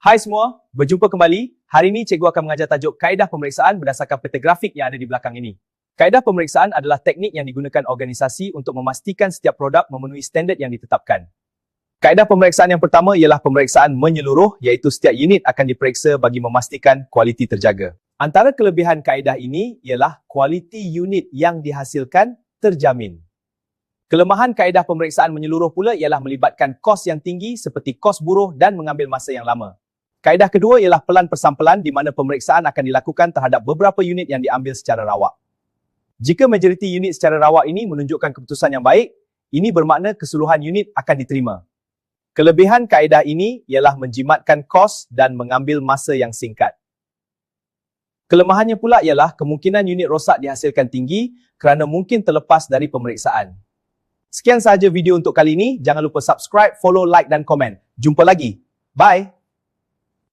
Hai semua, berjumpa kembali. Hari ini cikgu akan mengajar tajuk kaedah pemeriksaan berdasarkan peta grafik yang ada di belakang ini. Kaedah pemeriksaan adalah teknik yang digunakan organisasi untuk memastikan setiap produk memenuhi standard yang ditetapkan. Kaedah pemeriksaan yang pertama ialah pemeriksaan menyeluruh, iaitu setiap unit akan diperiksa bagi memastikan kualiti terjaga. Antara kelebihan kaedah ini ialah kualiti unit yang dihasilkan terjamin. Kelemahan kaedah pemeriksaan menyeluruh pula ialah melibatkan kos yang tinggi seperti kos buruh dan mengambil masa yang lama. Kaedah kedua ialah pelan persampelan di mana pemeriksaan akan dilakukan terhadap beberapa unit yang diambil secara rawak. Jika majoriti unit secara rawak ini menunjukkan keputusan yang baik, ini bermakna keseluruhan unit akan diterima. Kelebihan kaedah ini ialah menjimatkan kos dan mengambil masa yang singkat. Kelemahannya pula ialah kemungkinan unit rosak dihasilkan tinggi kerana mungkin terlepas dari pemeriksaan. Sekian sahaja video untuk kali ini. Jangan lupa subscribe, follow, like dan komen. Jumpa lagi. Bye!